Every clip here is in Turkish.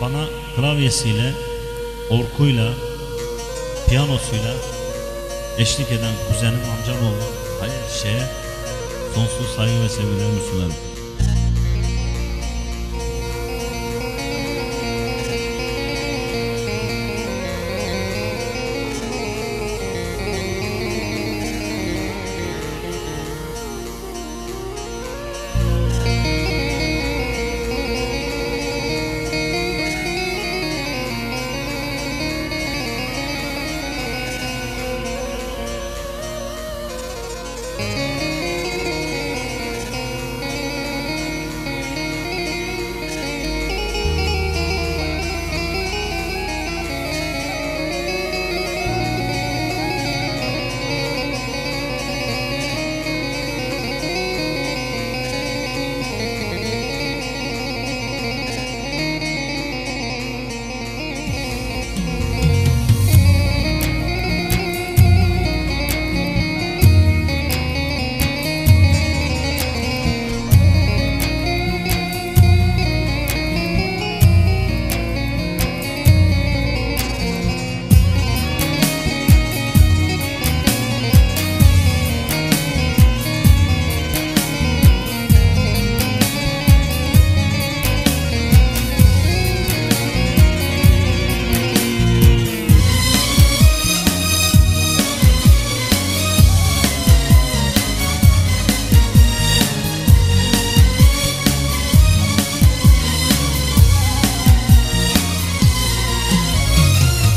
bana klavyesiyle, orkuyla, piyanosuyla eşlik eden kuzenim, amcam oğlu Halil Şeh'e sonsuz saygı ve sevgilerimi sunarım.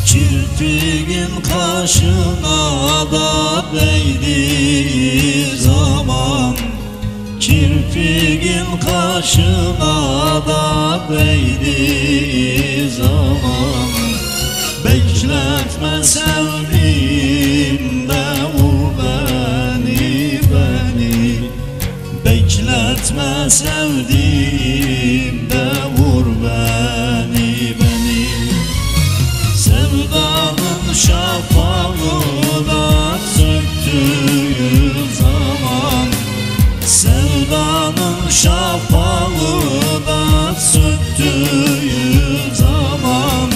Kirpiğin kaşına da değdiği zaman, kirpiğin kaşına da değdiği zaman, bekletme sevdiğim de vur beni, beni. Bekletme sevdiğim de vur beni, beni. Sevdanın şafağına söktüğü zaman, sevdanın şafağına söktüğü zaman,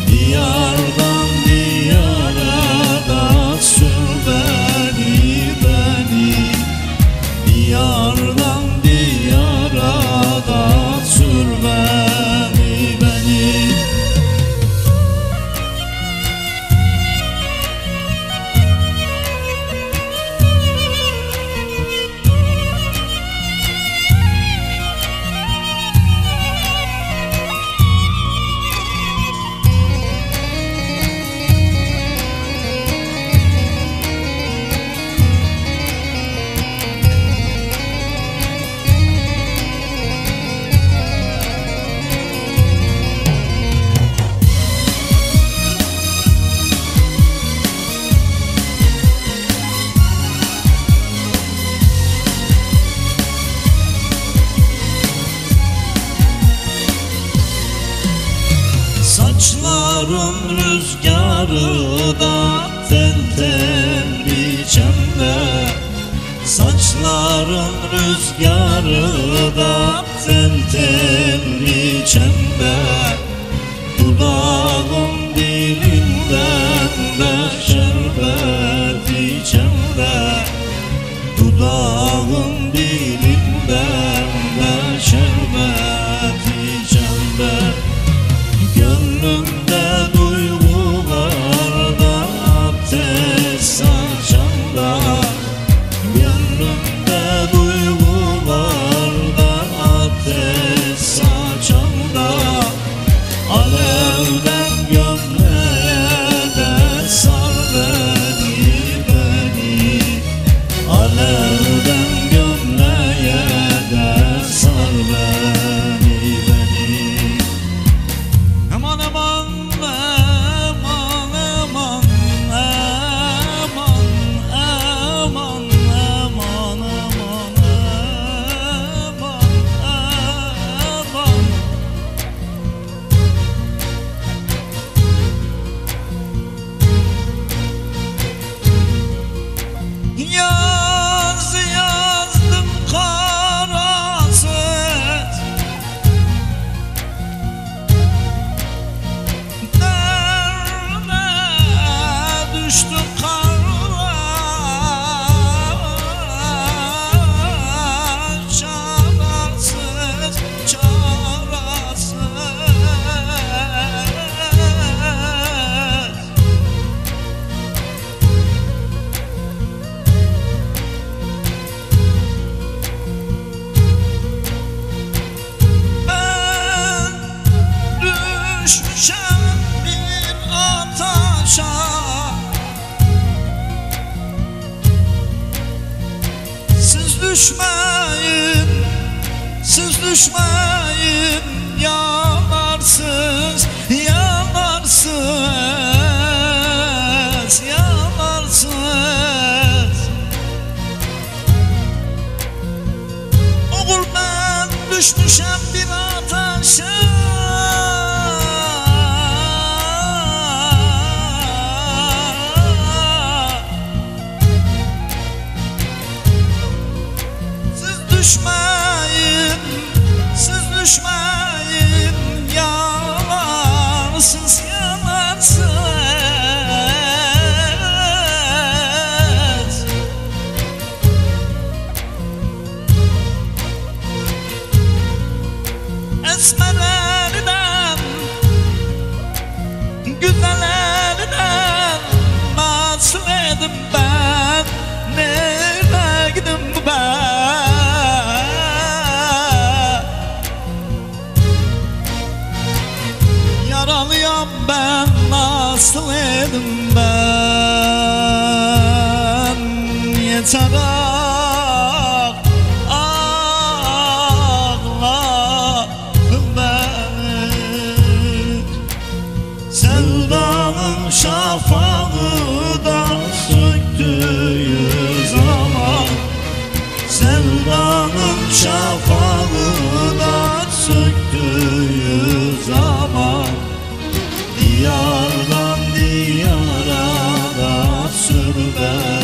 diyardan diyara da sür beni, beni. Diyardan diyara da sür beni, beni. Saçların rüzgarı da tel tel biçemde, saçların rüzgarı da tel tel biçemde, dudağın dilinden de şerbet içemde, dudağın dilinden de şerbet içemde. Gönlümde duygularda ateş saçanda, gönlümde duygularda ateş saçanda. düşen bir ataşa siz düşmeyin yanarsınız, yanarsınız, yanarsınız. Oğul ben düşmüşem bir ataşa düşmeyin, siz düşmeyin, yalansız, yalansız. Esmerlerden, güzellerden nasıl edim ben, nereye gidim ben? Yaralıyam ben, nasıl edim ben? Yeter ağla ben. Sevdanın şafağı da söktüğü zaman, sevdanın şafağı da söktüğü zaman, diyardan diyara da sür beni.